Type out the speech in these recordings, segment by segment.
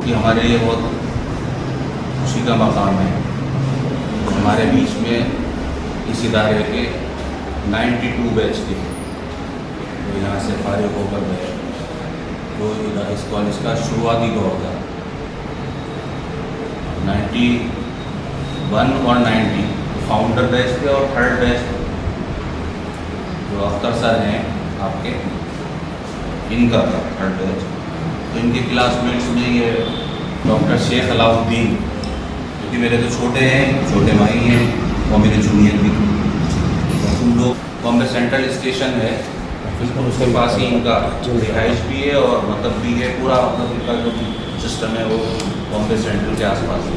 कि हमारे लिए बहुत खुशी का मकाम है। हमारे बीच में इस इदारे के 92 बैच के तो यहाँ से फारिग होकर गए, तो इस कॉलेज का शुरुआती दौर था 91 और 90 फाउंडर बैच थे, और थर्ड बैच जो अख्तर सर हैं आपके, इनका था थर्ड बैच। तो इनके क्लासमेट्स में ये डॉक्टर शेख अलाउद्दीन, क्योंकि मेरे तो छोटे हैं, छोटे भाई हैं और मेरे जूनियर भी, उन लोग बॉम्बे सेंट्रल स्टेशन है बिल्कुल उसके पास ही इनका रिहाइश भी है और मतलब भी है, पूरा मतलब इनका जो सिस्टम है वो बॉम्बे सेंट्रल के आसपास है।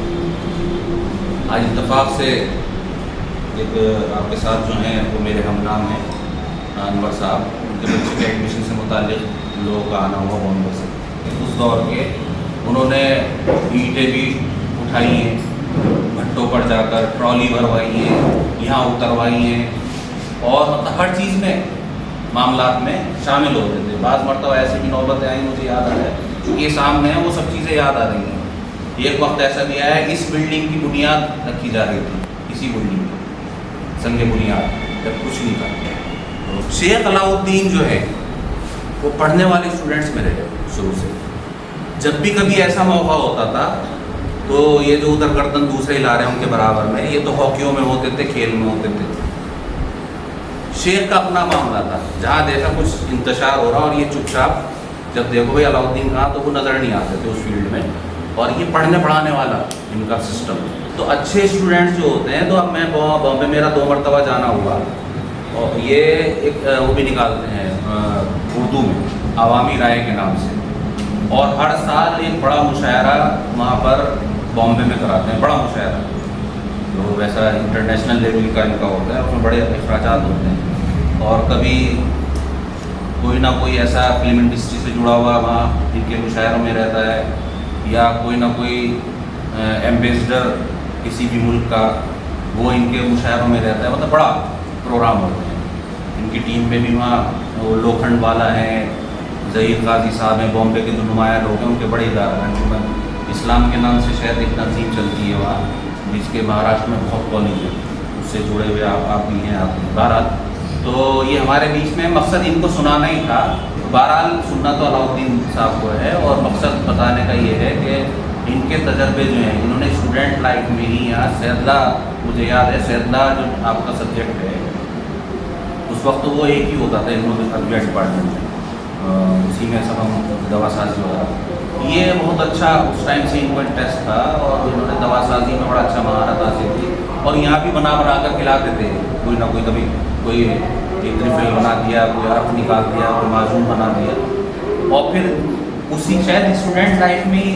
आज इत्तेफाक से एक आपके साथ जो हैं वो मेरे हमनाम हैं अनवर साहब, उनके बच्चे के एडमिशन से मुताल्लिक़ लोगों का आना हुआ बॉम्बे से। उस दौर के उन्होंने ईंटें भी उठाई हैं, भट्टों पर जाकर ट्रॉली भरवाई है, यहाँ उतरवाई हैं, और मतलब हर चीज़ में मामलात में शामिल होते थे। बाज़ मरतबा ऐसी भी नौबतें आई, मुझे याद आ रहा है, क्योंकि ये सामने है वो सब चीज़ें याद आ रही हैं। एक वक्त ऐसा भी आया है, इस बिल्डिंग की बुनियाद रखी जा रही थी, इसी बिल्डिंग की संग बुनियाद, जब कुछ नहीं था। तो शेख अलाउद्दीन जो है वो पढ़ने वाले स्टूडेंट्स में रहे शुरू से। जब भी कभी ऐसा मौका होता था तो ये जो उधर गर्दन दूसरे हिला रहे हैं उनके बराबर में, ये तो हॉकियों में होते थे, खेल में होते थे। शेख का अपना मामला था, जहाँ देखा कुछ इंतशार हो रहा और ये चुपचाप, जब देखो भाई अलाउद्दीन कहाँ, तो वो नज़र नहीं आते थे उस फील्ड में, और ये पढ़ने पढ़ाने वाला इनका सिस्टम। तो अच्छे स्टूडेंट्स जो होते हैं, तो अब मैं बॉम्बे मेरा 2 मरतबा जाना हुआ, और ये एक वो भी निकालते हैं उर्दू में अवामी राय के नाम से, और हर साल एक बड़ा मुशायरा वहाँ पर बॉम्बे में कराते हैं, बड़ा मुशायरा तो वैसा इंटरनेशनल लेवल का इनका होता है, उसमें बड़े अखराजात होते हैं। और कभी कोई ना कोई ऐसा फिल्म इंडस्ट्री से जुड़ा हुआ वहाँ इनके मुशायरों में रहता है, या कोई ना कोई एम्बेसडर किसी भी मुल्क का वो इनके मुशायरों में रहता है, मतलब बड़ा प्रोग्राम होते हैं। इनकी टीम में भी वहाँ वो लोखंड वाला है, ज़हीर गाजी साहब हैं, बॉम्बे के जो नुमाया लोग हैं, उनके बड़े इदारा अंजुमन इस्लाम के नाम से शायद एक तंजीम चलती है वहाँ, जिसके महाराष्ट्र में बहुत कॉलेज है, उससे जुड़े हुए आप भी हैं आप। बहरहाल तो ये हमारे बीच में मकसद इनको सुनाना ही था। बहरहाल सुनना तो अलाउद्दीन साहब को है, और मकसद बताने का ये है कि इनके तजर्बे जो हैं, इन्होंने स्टूडेंट लाइफ में ही यहाँ सैदला, मुझे याद है सैदला जो आपका सब्जेक्ट है, उस वक्त वो एक ही होता था इन्होंने अदविया डिपार्टमेंट में, उसी में सब हम दवा साजी वगैरह, ये बहुत अच्छा उस टाइम से इनको इंटरेस्ट था, और इन्होंने दवा साजी में बड़ा अच्छा महारत हासिल की, और यहाँ भी बना कर खिलाते थे। कोई ना कोई, कभी कोई एक रिफिल बना दिया, कोई अरफ निकाल दिया, कोई माजून बना दिया, और फिर उसी शायद स्टूडेंट लाइफ में ही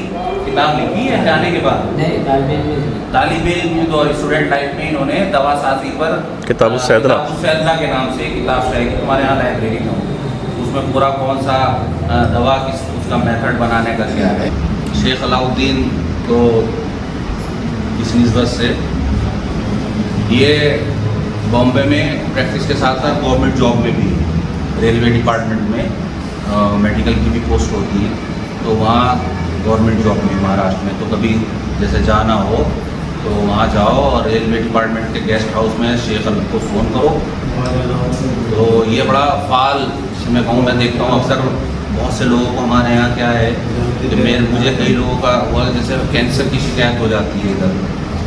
किताब लिखी है जाने के बाद, तालिब इल्म तो स्टूडेंट लाइफ में इन्होंने दवा साजी पर किताब सैदला के नाम से किताब शायद तुम्हारे यहाँ लाइब्रेरी में, उसमें पूरा कौन सा दवा किस उसका मेथड बनाने का क्या है। शेख अलाउद्दीन तो इस निस्बत से ये बॉम्बे में प्रैक्टिस के साथ साथ गवर्नमेंट जॉब में भी, रेलवे डिपार्टमेंट में मेडिकल की भी पोस्ट होती है, तो वहाँ गवर्नमेंट जॉब में महाराष्ट्र में, तो कभी जैसे जाना हो तो वहाँ जाओ, और रेलवे डिपार्टमेंट के गेस्ट हाउस में शेख को फ़ोन करो। तो ये बड़ा फाल, मैं कहूँ, मैं देखता हूँ अक्सर बहुत से लोगों को हमारे यहाँ क्या है कि मुझे कई लोगों का हुआ, जैसे कैंसर की शिकायत हो जाती है इधर,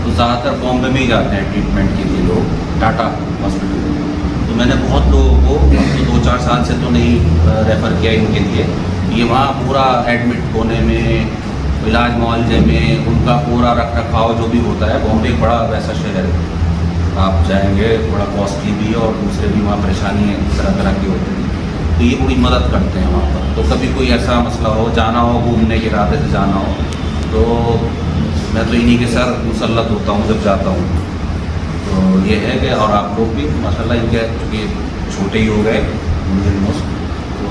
तो ज़्यादातर बॉम्बे में ही जाते हैं ट्रीटमेंट के लिए लोग, टाटा हॉस्पिटल। तो मैंने बहुत लोगों को 2-4 साल से तो नहीं रेफ़र किया इनके लिए, ये वहाँ पूरा एडमिट होने में, इलाज मुआवजे में, उनका पूरा रख रखाव जो भी होता है। बॉम्बे एक बड़ा वैसा शहर है, आप जाएंगे बड़ा कॉस्टली भी, और दूसरे भी वहाँ परेशानी तरह तरह की होती है, तो ये पूरी मदद करते हैं वहाँ पर। तो कभी कोई ऐसा मसला हो, जाना हो, घूमने के इरादे से जाना हो, तो मैं तो इन्हीं के सर मुसल्लत होता हूँ जब जाता हूँ। तो ये है कि, और आप लोग भी माशाल्लाह इनके, चूँकि छोटे ही हो गए ऑलमोस्ट, तो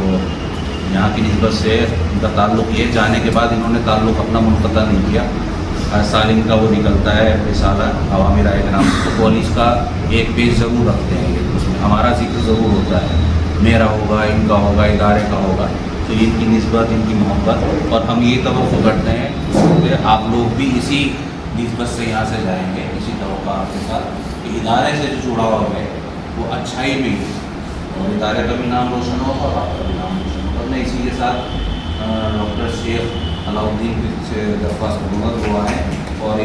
यहाँ की निस्बत से इनका ताल्लुक़ ये, जाने के बाद इन्होंने ताल्लुक़ अपना मुनक़ता नहीं किया। हर साल इनका वो निकलता है रिसाला अवामी राय के नाम से, तो कॉलेज का एक पेज ज़रूर रखते हैं, उसमें हमारा जिक्र ज़रूर होता है, मेरा होगा, इनका होगा, इदारे का होगा। تو ان کی نسبت، ان کی محبت، اور ہم یہ توقع کرتے ہیں کہ آپ لوگ بھی اسی نسبت سے یہاں سے جائیں گے، اسی توقعات کے ساتھ کہ ادارے سے جو جڑا ہوا ہے وہ اچھائی میں، اور ادارے کا بھی نام روشن ہوگا اور آپ کا بھی نام روشن ہوگا۔ میں اسی کے ساتھ ڈاکٹر شیخ علاء الدین سے درخواست کروں گا کہ وہ آئیں اور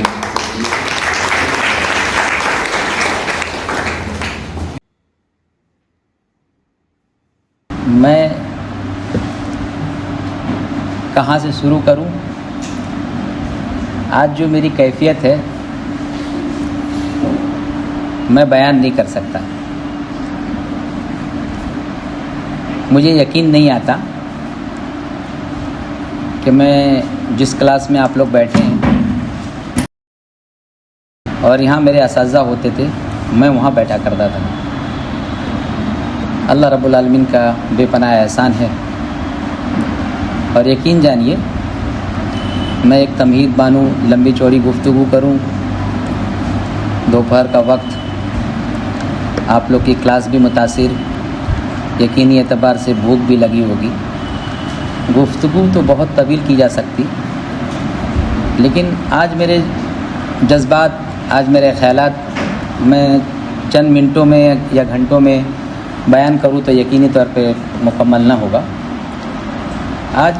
میں کہاں سے شروع کروں؟ آج جو میری کیفیت ہے میں بیان نہیں کر سکتا۔ مجھے یقین نہیں آتا کہ میں جس کلاس میں آپ لوگ بیٹھے ہیں اور یہاں میرے اساتذہ ہوتے تھے، میں وہاں بیٹھا کرتا تھا۔ اللہ رب العالمین کا بے پناہ احسان ہے، اور یقین جانیے میں ایک تمہید بانوں، لمبی چوڑی گفتگو کروں، دوپہر کا وقت، آپ لوگ کی کلاس بھی متاثر، یقینی اعتبار سے بھوک بھی لگی ہوگی۔ گفتگو تو بہت طویل کی جا سکتی، لیکن آج میرے جذبات، آج میرے خیالات میں چند منٹوں میں یا گھنٹوں میں بیان کروں تو یقینی طور پہ مکمل نہ ہوگا۔ آج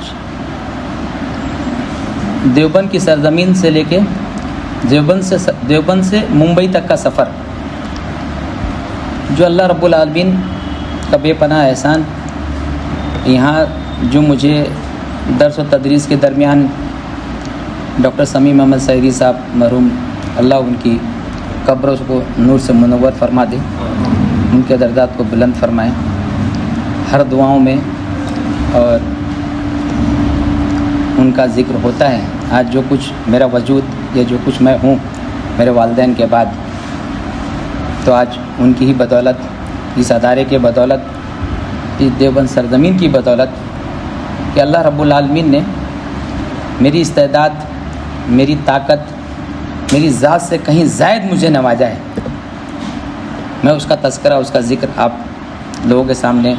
دیوبند کی سرزمین سے لے کے دیوبند سے ممبئی تک کا سفر، جو اللہ رب العالمین کا بے پناہ احسان، یہاں جو مجھے درس و تدریس کے درمیان ڈاکٹر سمیع محمد سعیدی صاحب مرحوم، اللہ ان کی قبروں کو نور سے منور فرما دے، ان کے درجات کو بلند فرمائے ہر دعاؤں میں، اور ان کا ذکر ہوتا ہے۔ آج جو کچھ میرا وجود یا جو کچھ میں ہوں میرے والدین کے بعد، تو آج ان کی ہی بدولت، اس ادارے کے بدولت، اس دیوبند سرزمین کی بدولت کہ اللہ رب العالمین نے میری استعداد، میری طاقت، میری ذات سے کہیں زائد مجھے نوازا ہے۔ میں اس کا تذکرہ، اس کا ذکر آپ لوگوں کے سامنے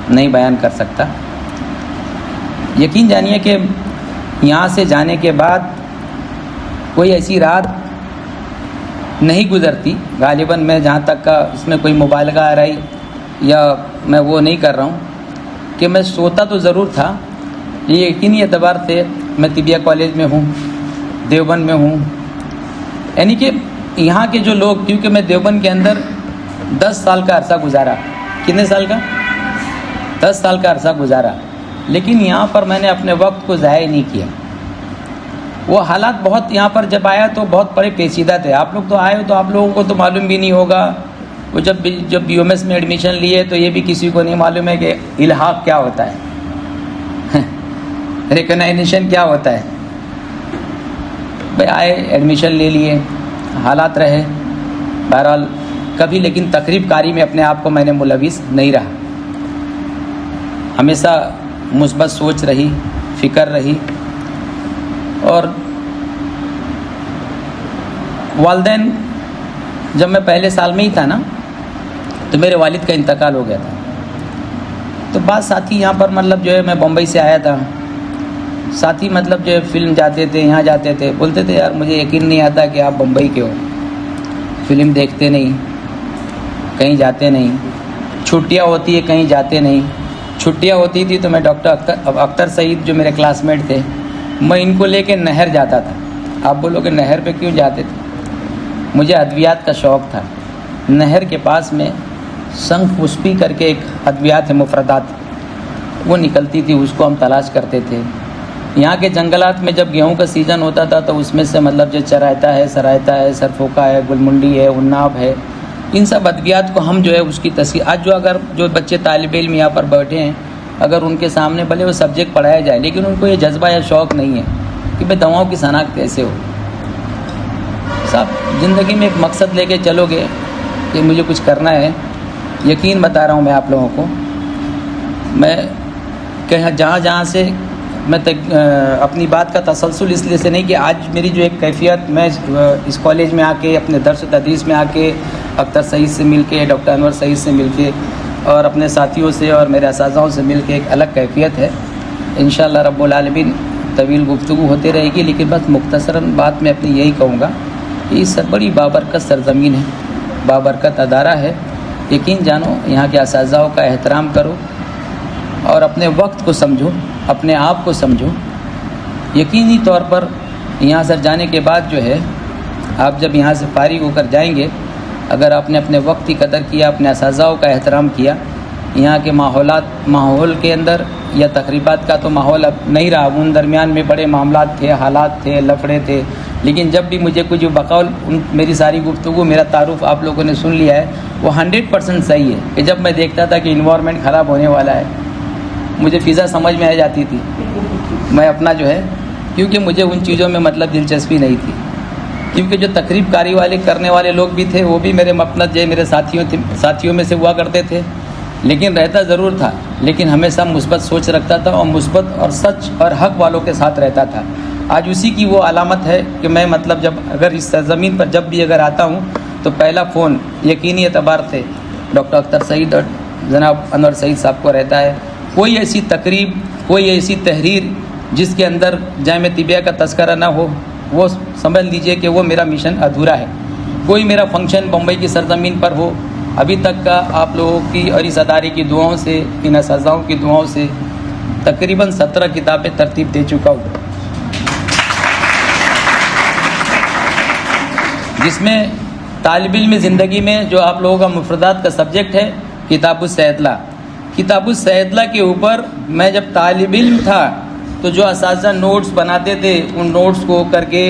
نہیں بیان کر سکتا۔ یقین جانیے کہ یہاں سے جانے کے بعد کوئی ایسی رات نہیں گزرتی، غالباً میں جہاں تک کا اس میں کوئی مبالغہ آ رہی یا میں وہ نہیں کر رہا ہوں کہ میں سوتا تو ضرور تھا۔ یہ یقینی اعتبار سے میں طبیہ کالج میں ہوں، دیوبند میں ہوں، یعنی کہ یہاں کے جو لوگ، کیونکہ میں دیوبند کے اندر 10 سال کا عرصہ گزارا۔ کتنے سال کا؟ 10 سال کا عرصہ گزارا، لیکن یہاں پر میں نے اپنے وقت کو ضائع نہیں کیا۔ وہ حالات بہت یہاں پر جب آیا تو بہت بڑے پیچیدہ تھے۔ آپ لوگ تو آئے ہو تو آپ لوگوں کو تو معلوم بھی نہیں ہوگا۔ وہ جب BUMS میں ایڈمیشن لیے تو یہ بھی کسی کو نہیں معلوم ہے کہ الحاق کیا ہوتا ہے، ریکگنائزیشن کیا ہوتا ہے۔ بھائی آئے، ایڈمیشن لے لیے، حالات رہے، بہرحال کبھی لیکن تقریب کاری میں اپنے آپ کو میں نے ملوث نہیں رہا۔ ہمیشہ مثبت سوچ رہی، فکر رہی، اور والدین، جب میں پہلے سال میں ہی تھا نا تو میرے والد کا انتقال ہو گیا تھا۔ تو بعض ساتھی یہاں پر مطلب جو ہے، میں بمبئی سے آیا تھا، ساتھی مطلب جو ہے فلم جاتے تھے، یہاں جاتے تھے، بولتے تھے یار مجھے یقین نہیں آتا کہ آپ بمبئی کے ہو، فلم دیکھتے نہیں، کہیں جاتے نہیں، چھٹیاں ہوتی ہے کہیں جاتے نہیں۔ چھٹیاں ہوتی تھی تو میں ڈاکٹر اختر سعید جو میرے کلاس میٹ تھے، میں ان کو لے کے نہر جاتا تھا۔ آپ بولو کہ نہر پہ کیوں جاتے تھے؟ مجھے ادویات کا شوق تھا۔ نہر کے پاس میں سنکھ پشپی کر کے ایک ادویات ہے، مفردات، وہ نکلتی تھی، اس کو ہم تلاش کرتے تھے۔ یہاں کے جنگلات میں جب گیہوں کا سیزن ہوتا تھا تو اس میں سے مطلب جو چرائتا ہے، سرائتا ہے، سرفوکا ہے، گلمنڈی ہے، عناب ہے، ان سب ادویات کو ہم جو ہے اس کی تصحیح، آج جو اگر جو بچے طالب علم یہاں پر بیٹھے ہیں، اگر ان کے سامنے بھلے وہ سبجیکٹ پڑھایا جائے لیکن ان کو یہ جذبہ یا شوق نہیں ہے کہ بھئی دواؤں کی شناخت کیسے ہو۔ صاحب زندگی میں ایک مقصد لے کے چلو گے کہ مجھے کچھ کرنا ہے، یقین بتا رہا ہوں میں آپ لوگوں کو، میں کہ جہاں سے میں اپنی بات کا تسلسل اس لیے سے نہیں کہ آج میری جو ایک کیفیت، میں اس کالج میں آ کے اپنے درس و تدریس میں آ کے اختر سعید سے مل کے، ڈاکٹر انور سعید سے مل کے، اور اپنے ساتھیوں سے اور میرے اساتذہوں سے مل کے ایک الگ کیفیت ہے۔ इंशाअल्लाह रब्बुल आलमीन तवील गुफ्तगू होते रहेगी, लेकिन बस मुख्तसरन बात मैं अपनी यही कहूँगा कि ये सब बड़ी बाबरकत सरज़मीन है, बाबरकत अदारा है। यकीन जानो यहाँ के असातिज़ाओं का एहतराम करो और अपने वक्त को समझो, अपने आप को समझो। यकीनी तौर पर यहाँ से जाने के बाद जो है, आप जब यहाँ से फारिग होकर जाएंगे, अगर आपने अपने वक्त की कदर किया, अपने असातिज़ाओं का एहतराम किया, यहाँ के माहौल के अंदर या तकरीबात का तो माहौल अब नहीं रहा, उन दरमियान में बड़े मामलात थे, हालात थे, लफड़े थे, लेकिन जब भी मुझे कुछ बकौल मेरी सारी गुफ्तगू, मेरा तारुफ आप लोगों ने सुन लिया है, वो 100% सही है कि जब मैं देखता था कि इन्वायरमेंट ख़राब होने वाला है, मुझे फ़िज़ा समझ में आ जाती थी, मैं अपना जो है, क्योंकि मुझे उन चीज़ों में मतलब दिलचस्पी नहीं थी, क्योंकि जो तकरीब कारी वाले करने वाले लोग भी थे वो भी मेरे मपनत जो मेरे साथियों में से हुआ करते थे, लेकिन रहता ज़रूर था, लेकिन हमेशा मुस्बत सोच रखता था और मुस्बत और सच और हक़ वालों के साथ रहता था। आज उसी की वो अलामत है कि मैं मतलब जब अगर इस सरज़मीन पर जब भी अगर आता हूँ तो पहला फ़ोन यकीनी एतबार से डॉक्टर अख्तर सईद और जनाब अनवर सईद साहब को रहता है। कोई ऐसी तकरीब, कोई ऐसी तहरीर जिसके अंदर जामे तिबिया का तस्करा ना हो, वो समझ लीजिए कि वो मेरा मिशन अधूरा है। कोई मेरा फंक्शन बम्बई की सरज़मीन पर हो, अभी तक का आप लोगों की और इस अदारे की दुआओं से, इन असातिज़ाओं की दुआओं से तकरीबन 17 किताबें तरतीब दे चुका हूँ, जिसमें तालिब इल्म ज़िंदगी में जो आप लोगों का मुफरदात का सब्जेक्ट है किताबुस सैदला। किताबुस सैदला के ऊपर मैं जब तालिब इल्म था तो जो असातिज़ा नोट्स बनाते थे, उन नोट्स को करके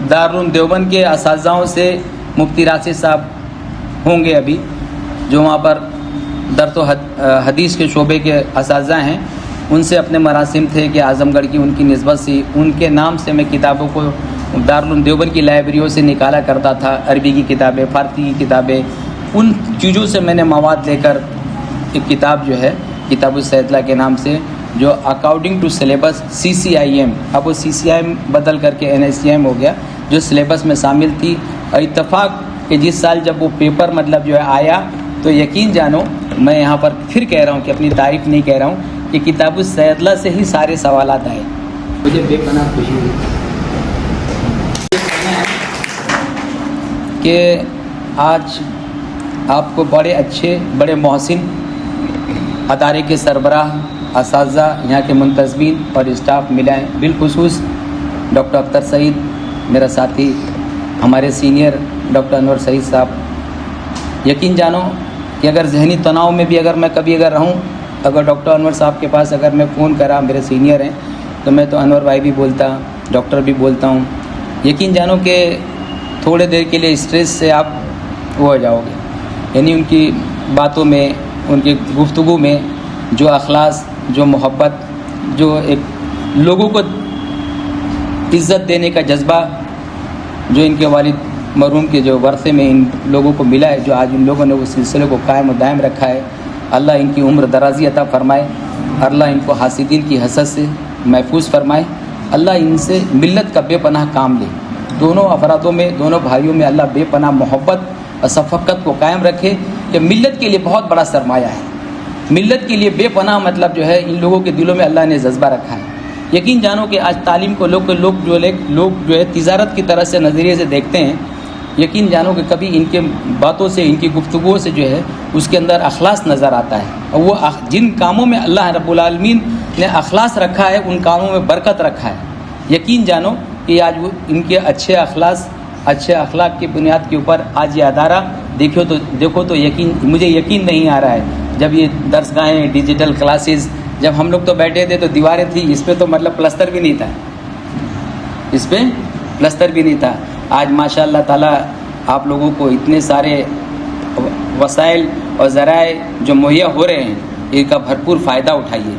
दारुल देवबंद के असातिज़ाओं से, मुफ्ती राशिद साहब होंगे अभी जो वहाँ पर दर्स हदीस के शोबे के असातिज़ा हैं, उनसे अपने मरासिम थे कि आज़मगढ़ की उनकी निस्बत से उनके नाम से मैं किताबों को दारुल देवबंद की लाइब्रेरियों से निकाला करता था, अरबी की किताबें, फ़ारसी की किताबें, उन चीज़ों से मैंने मवाद लेकर एक किताब जो है किताबुस सैदला के नाम से, जो अकॉर्डिंग टू सिलेबस CCIM, अब वो CCIM बदल करके NSCIM हो गया, जो सिलेबस में शामिल थी। और इत्तफाक कि जिस साल जब वो पेपर मतलब जो है आया, तो यकीन जानो मैं यहाँ पर फिर कह रहा हूँ कि अपनी तारीफ़ नहीं कह रहा हूँ कि किताबुस सैदला से ही सारे सवालात आए। मुझे बेपनाह खुशी हुई कि आज आपको बड़े अच्छे, बड़े मोहसिन अदारे के सरबराह, असातिज़ा, यहाँ के मुंतज़मीन और स्टाफ मिला है। बिलखुसूस डॉक्टर अख्तर सईद, मेरा साथी, हमारे सीनियर डॉक्टर अनवर सईद साहब। यकीन जानो कि अगर जहनी तनाव में भी अगर मैं कभी अगर रहूँ, अगर डॉक्टर अनवर साहब के पास अगर मैं फ़ोन करा, मेरे सीनियर हैं, तो मैं तो अनवर भाई भी बोलता, डॉक्टर भी बोलता हूँ। यकीन जानो कि थोड़े देर के लिए स्ट्रेस से आप वो हो जाओगे, यानी उनकी बातों में, उनकी गुफ्तगू में जो अखलास, जो मोहब्बत, जो एक लोगों को इज़्ज़त देने का जज्बा जो इनके वालिद मरहूम के जो वर्से में इन लोगों को मिला है, जो आज इन लोगों ने उस सिलसिले को कायम और दायम रखा है। अल्लाह इनकी उम्र दराज़ी अता फ़रमाए, अल्लाह इनको हासिदीन की हसद से महफूज फ़रमाए, अल्लाह इनसे मिल्लत का बेपनाह काम ले। दोनों अफरादों में, दोनों भाइयों में अल्लाह बेपनाह मोहब्बत और शफ़क़त को कायम रखे कि मिल्लत के लिए बहुत बड़ा सरमाया है। मिल्लत के लिए बेपनाह मतलब जो है इन लोगों के दिलों में अल्लाह ने जज्बा रखा है। यकीन जानो कि आज तालीम को लोग जो है तिजारत की तरह से नज़रिए से देखते हैं। यकीन जानो कि कभी इनके बातों से, इनकी गुफ्तगुओं से जो है उसके अंदर अखलास नज़र आता है, और वो जिन कामों में अल्लाह रब्बुल आलमीन ने अखलास रखा है, उन कामों में बरकत रखा है। यकीन जानो कि आज वो इनके अच्छे अखलाक की बुनियाद के ऊपर आज ये अदारा देखो तो मुझे यकीन नहीं आ रहा है। जब ये दर्सगाहें, डिजिटल क्लासेस, जब हम लोग तो बैठे थे तो दीवारें थी, इस पर तो मतलब प्लस्तर भी नहीं था, इस पर प्लस्तर भी नहीं था। आज माशाअल्लाह ताला आप लोगों को इतने सारे वसाइल और ज़राए जो मुहैया हो रहे हैं, इनका भरपूर फ़ायदा उठाइए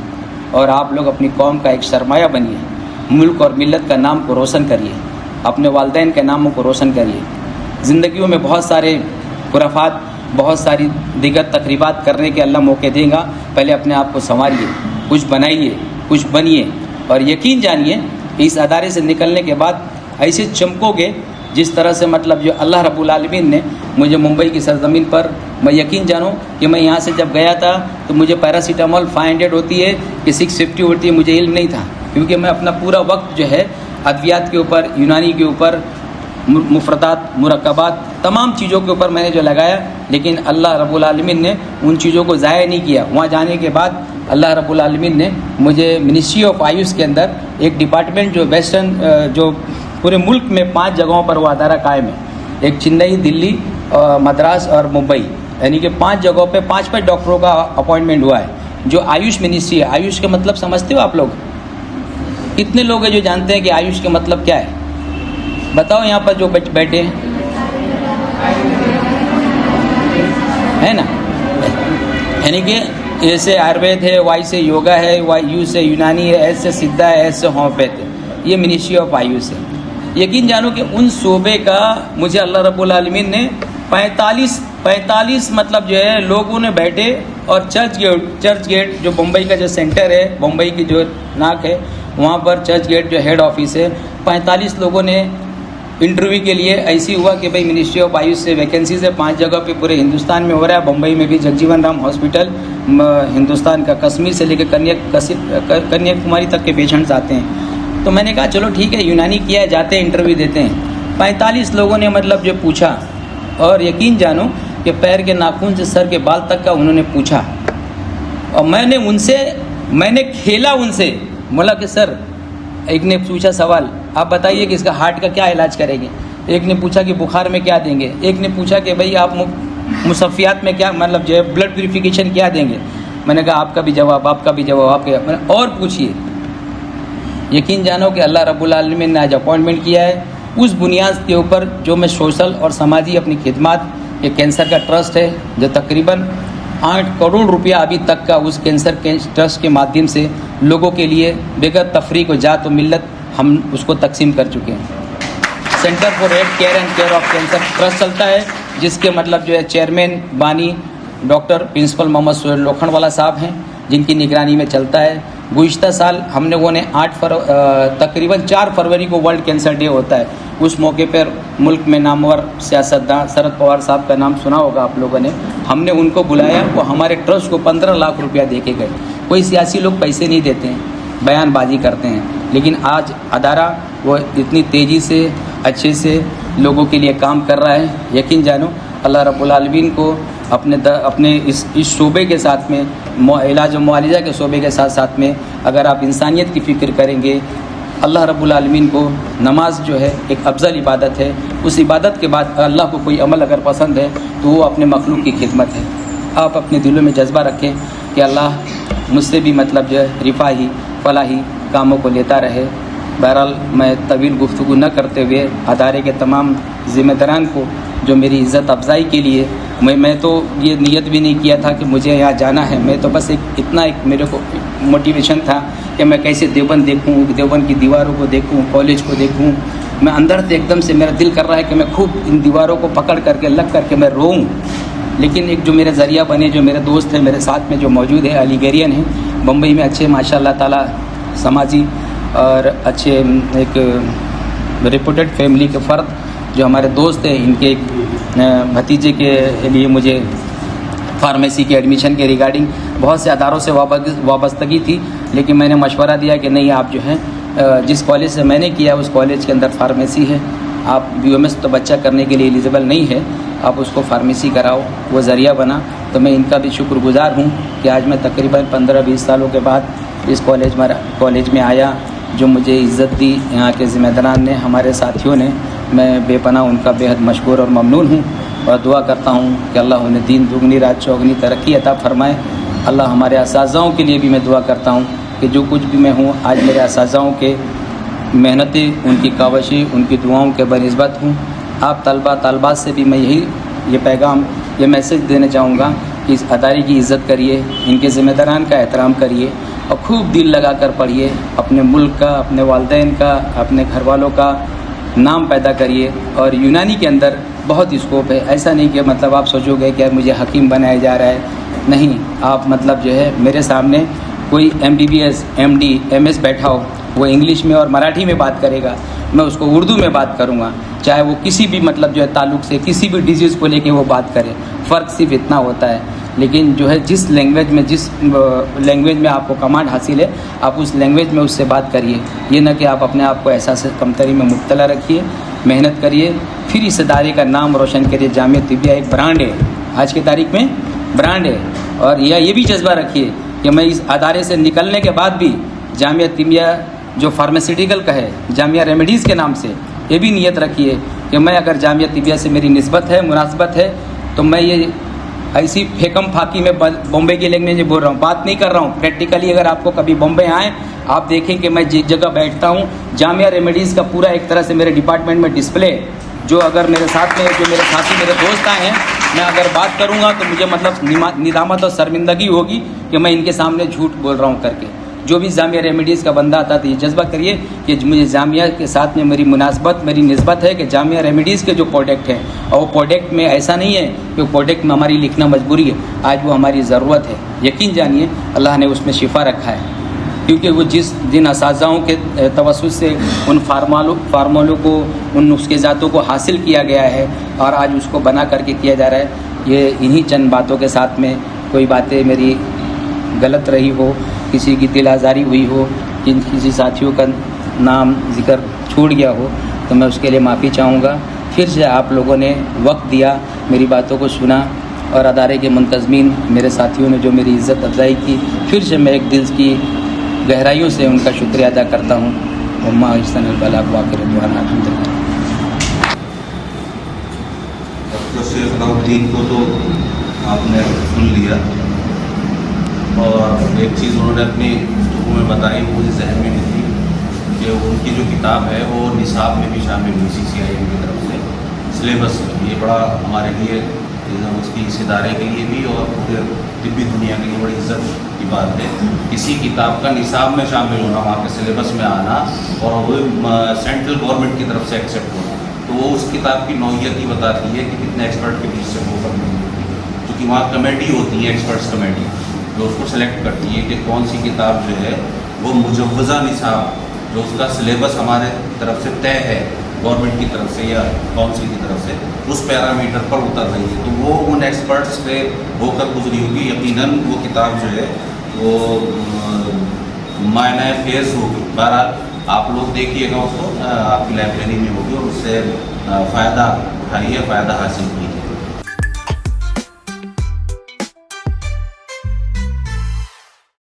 और आप लोग अपनी कौम का एक सरमाया बनिए, मुल्क और मिल्लत का नाम को रोशन करिए, अपने वालिदैन के नामों को रोशन करिए। ज़िंदगियों में बहुत सारे खुराफात, बहुत सारी दीगर तकरीबात करने के अल्लाह मौके देगा। पहले अपने आप को संवारिए, कुछ बनाइए, कुछ बनिए, और यकीन जानिए इस अदारे से निकलने के बाद ऐसे चमकोगे जिस तरह से मतलब जो अल्लाह रब्बुल आलमीन ने मुझे मुंबई की सरजमीन पर, मैं यकीन जानूँ कि मैं यहाँ से जब गया था तो मुझे पैरासीटामोल 500 होती है कि 650 होती है, मुझे इल्म नहीं था, क्योंकि मैं अपना पूरा वक्त जो है अद्वियात के ऊपर, यूनानी के ऊपर, मुफरदात, मुरक्कबात, तमाम चीज़ों के ऊपर मैंने जो लगाया, लेकिन अल्लाह रब्बुल आलमीन ने उन चीज़ों को ज़ाया नहीं किया। वहाँ जाने के बाद अल्लाह रब्बुल आलमीन ने मुझे मिनिस्ट्री ऑफ आयुष के अंदर एक डिपार्टमेंट, जो वेस्टर्न, जो पूरे मुल्क में 5 जगहों पर वो अदारा कायम है, एक चेन्नई, दिल्ली, मद्रास और मुंबई, यानी कि 5 जगहों पे 5 डॉक्टरों का अपॉइंटमेंट हुआ है। जो आयुष मिनिस्ट्री है, आयुष का मतलब समझते हो आप लोग? कितने लोग हैं जो जानते हैं कि आयुष का मतलब क्या है? बताओ यहाँ पर जो बैठे हैं ना, यानी कि ए से आयुर्वेद है, वाई से योगा है, यू से यूनानी है, एस से सिद्धा है, एस से होम्योपैथ है। ये मिनिस्ट्री ऑफ आयुष है। यकीन जानो कि उन शोबे का मुझे अल्लाह रब्बुल आलमीन ने 45 मतलब जो है लोगों ने बैठे, और चर्च गेट जो मुंबई का जो सेंटर है, मुंबई की जो नाक है, वहाँ पर चर्च गेट जो हेड ऑफिस है, 45 लोगों ने इंटरव्यू के लिए। ऐसी हुआ कि भाई मिनिस्ट्री ऑफ आयुष से वैकेंसीज है 5 जगह पे पूरे हिंदुस्तान में हो रहा है। मुंबई में भी जगजीवन राम हॉस्पिटल, हिंदुस्तान का कश्मीर से लेकर कन्याकुमारी तक के पेशेंट्स आते हैं। तो मैंने कहा चलो ठीक है, यूनानी किया है, जाते हैं इंटरव्यू देते हैं। 45 लोगों ने मतलब जो पूछा, और यकीन जानो कि पैर के नाखून से सर के बाल तक का उन्होंने पूछा, और मैंने खेला उनसे। बोला कि सर, एक ने पूछा सवाल, आप बताइए कि इसका हार्ट का क्या इलाज करेंगे। एक ने पूछा कि बुखार में क्या देंगे। एक ने पूछा कि भाई आप मुसफ़ियात में क्या, मतलब जो है ब्लड प्यूरिफिकेशन क्या देंगे। मैंने कहा आपका भी जवाब, आपका भी जवाब, आपके और पूछिए। यकीन जानो कि अल्लाह रब्बुल आलमीन ने आज अपॉइंटमेंट किया है। उस बुनियाद के ऊपर जो मैं सोशल और समाजी अपनी खिदमत, ये कैंसर का ट्रस्ट है जो तकरीबन 8 करोड़ रुपया अभी तक का उस कैंसर के ट्रस्ट के माध्यम से लोगों के लिए बगैर तफरीक व जात व मिल्लत हम उसको तकसीम कर चुके हैं। Centre for health care and care of cancer trust चलता है, जिसके मतलब जो है चेयरमैन बानी डॉक्टर प्रिंसिपल मोहम्मद सोहेल लोखंडवाला साहब हैं, जिनकी निगरानी में चलता है। गुज़िश्ता साल हम लोगों ने तकरीबन 4 फरवरी को वर्ल्ड कैंसर डे होता है। उस मौके पर मुल्क में नामवर सियासतदान शरद पवार साहब का नाम सुना होगा आप लोगों ने, हमने उनको बुलाया। वो हमारे ट्रस्ट को 15 लाख रुपया दे के गए। कोई सियासी लोग पैसे नहीं देते हैं, बयानबाजी करते हैं, लेकिन आज अदारा वो इतनी तेज़ी से अच्छे से लोगों के लिए काम कर रहा है। यकीन जानो अल्लाह रब्बुल आलमीन को अपने इस शोबे के साथ में, इलाज व मुआलिजा के शोबे के साथ साथ में, अगर आप इंसानियत की फ़िक्र करेंगे, अल्लाह रब्बुल आलमीन को नमाज जो है एक अफजल इबादत है। उस इबादत के बाद अल्लाह को कोई अमल अगर पसंद है तो वो अपने मखलूक की खिदमत है। आप अपने दिलों में जज्बा रखें कि अल्लाह मुझसे भी मतलब जो है रिफाही फलाही कामों को लेता रहे। बहरहाल मैं तवील गुफ्तगू न करते हुए अदारे के तमाम ज़िम्मेदारान को जो मेरी इज़्ज़त अफजाई के लिए, मैं तो ये नियत भी नहीं किया था कि मुझे यहाँ जाना है। मैं तो बस एक मेरे को मोटिवेशन था कि मैं कैसे देवबंद देखूँ, देवबंद की दीवारों को देखूँ, कॉलेज को देखूँ। मैं अंदर से एकदम से मेरा दिल कर रहा है कि मैं खूब इन दीवारों को पकड़ करके लग करके मैं रोऊँ। लेकिन एक जो मेरे ज़रिया बने, जो मेरे दोस्त हैं मेरे साथ में जो मौजूद है, अलीगरियन हैं, बम्बई में अच्छे माशाअल्लाह ताला समाजी और अच्छे एक रिपोर्टेड फैमिली के फ़र्द जो हमारे दोस्त हैं, इनके एक भतीजे के लिए मुझे फार्मेसी के एडमिशन के रिगार्डिंग बहुत से अदारों से वाबस्तगी थी। लेकिन मैंने मशवरा दिया कि नहीं, आप जो है जिस कॉलेज से मैंने किया उस कॉलेज के अंदर फार्मेसी है, आप BOMS तो बच्चा करने के लिए एलिजिबल नहीं है, आप उसको फार्मेसी कराओ। वो ज़रिया बना। तो मैं इनका भी शुक्रगुज़ार हूँ कि आज मैं तकरीबन 15-20 सालों के बाद इस कॉलेज में आया, जो मुझे इज़्ज़त दी यहाँ के ज़िम्मेदारान ने, हमारे साथियों ने। मैं बेपनाह उनका बेहद मशकूर और ममनून हूँ, और दुआ करता हूँ कि अल्लाह उन्हें दीन दुगनी रात चौगनी तरक्की अता फ़रमाए। अल्लाह हमारे असातिज़ाओं के लिए भी मैं दुआ करता हूँ कि जो कुछ भी मैं हूँ आज मेरे असातिज़ाओं के मेहनतें, उनकी कावशें, उनकी दुआओं के बनिस्बत हूँ। आप तलबात से भी मैं ये पैगाम, ये मैसेज देना चाहूँगा कि इस अदारे की इज़्ज़त करिए, इनके ज़िम्मेदारान का एहतराम करिए, और खूब दिल लगा कर पढ़िए। अपने मुल्क का, अपने वालिदैन का, अपने घर वालों का नाम पैदा करिए। और यूनानी के अंदर बहुत स्कोप है। ऐसा नहीं कि मतलब आप सोचोगे कि मुझे हकीम बनाया जा रहा है। नहीं, आप मतलब जो है मेरे सामने कोई MBBS, MD, MS बैठा हो, وہ انگلش میں اور مراٹھی میں بات کرے گا، میں اس کو اردو میں بات کروں گا، چاہے وہ کسی بھی مطلب جو ہے تعلق سے کسی بھی ڈیزیز کو لے کے وہ بات کرے، فرق صرف اتنا ہوتا ہے۔ لیکن جو ہے جس لینگویج میں آپ کو کمانڈ حاصل ہے، آپ اس لینگویج میں اس سے بات کریے، یہ نہ کہ آپ اپنے آپ کو احساس کمتری میں مبتلا رکھیے، محنت کریے، پھر اس ادارے کا نام روشن کریے۔ جامعہ طبیہ ایک برانڈ ہے، آج کی تاریخ میں برانڈ ہے، اور یہ بھی جذبہ رکھیے کہ میں اس ادارے سے نکلنے کے بعد بھی جامعہ طبیہ جو فارماسیوٹیکل کا ہے، جامعہ ریمیڈیز کے نام سے، یہ بھی نیت رکھیے کہ میں اگر جامعہ طبیہ سے میری نسبت ہے، مناسبت ہے، تو میں یہ ایسی پھیکم پھاکی میں بامبے کی لینگویج میں بول رہا ہوں، بات نہیں کر رہا ہوں پریکٹیکلی۔ اگر آپ کو کبھی بامبے آئیں، آپ دیکھیں کہ میں جس جگہ بیٹھتا ہوں، جامعہ ریمیڈیز کا پورا ایک طرح سے میرے ڈپارٹمنٹ میں ڈسپلے، جو اگر میرے ساتھ میں جو میرے ساتھی میرے دوست آئے ہیں، میں اگر بات کروں گا تو مجھے مطلب ندامت اور شرمندگی ہوگی کہ میں ان کے سامنے جھوٹ بول رہا ہوں کر کے۔ جو بھی جامعہ ریمیڈیز کا بندہ آتا تو یہ جذبہ کریے کہ مجھے جامعہ کے ساتھ میں میری مناسبت، میری نسبت ہے کہ جامعہ ریمیڈیز کے جو پروڈکٹ ہیں، اور وہ پروڈکٹ میں ایسا نہیں ہے کہ وہ پروڈکٹ میں ہماری لکھنا مجبوری ہے، آج وہ ہماری ضرورت ہے۔ یقین جانیے اللہ نے اس میں شفا رکھا ہے، کیونکہ وہ جن اساتذہوں کے توسط سے ان فارمولوں کو، ان نسخے ذاتوں کو حاصل کیا گیا ہے اور آج اس کو بنا کر کے کیا جا رہا ہے، یہ انہی چند باتوں کے ساتھ میں کوئی باتیں میری غلط رہی ہو، کسی کی دل آزاری ہوئی ہو، کسی ساتھیوں کا نام ذکر چھوٹ گیا ہو، تو میں اس کے لیے معافی چاہوں گا۔ پھر سے آپ لوگوں نے وقت دیا، میری باتوں کو سنا، اور ادارے کے منتظمین میرے ساتھیوں نے جو میری عزت افزائی کی، پھر سے میں ایک دل کی گہرائیوں سے ان کا شکریہ ادا کرتا ہوں۔ وما احسن البلاغ واخر دعوانا الحمدللہ۔ ڈاکٹر شیخ نورالدین کو تو آپ نے سن لیا، اور ایک چیز انہوں نے اپنی گفتگو میں بتائی، وہ مجھے ذہن میں نہیں تھی کہ ان کی جو کتاب ہے وہ نصاب میں بھی شامل ہوئی CCIM کی طرف سے، سلیبس میں۔ یہ بڑا ہمارے لیے اس کی اس ادارے کے لیے بھی اور پورے طبی دنیا کے لیے بڑی عزت کی بات ہے، کسی کتاب کا نصاب میں شامل ہونا، وہاں کے سلیبس میں آنا، اور وہ سینٹرل گورنمنٹ کی طرف سے ایکسیپٹ ہونا، تو وہ اس کتاب کی نوعیت ہی بتاتی ہے کہ کتنے ایکسپرٹ کے بیچ سے وہ کرنی ہوتی ہے، کیونکہ وہاں کمیٹی ہوتی ہے، ایکسپرٹس کمیٹی، جو اس کو سلیکٹ کرتی ہے کہ کون سی کتاب جو ہے وہ مجوزہ نصاب، جو اس کا سلیبس ہمارے طرف سے طے ہے گورنمنٹ کی طرف سے یا کونسل کی طرف سے، اس پیرامیٹر پر اتر رہی ہے، تو وہ ان ایکسپرٹس سے ہو کر گزری ہوگی۔ یقیناً وہ کتاب جو ہے وہ معنی خیز ہوگی۔ بہرحال آپ لوگ دیکھیے گا اس کو، آپ کی لائبریری میں ہوگی، اور اس سے فائدہ اٹھائیے، فائدہ حاصل کیجیے۔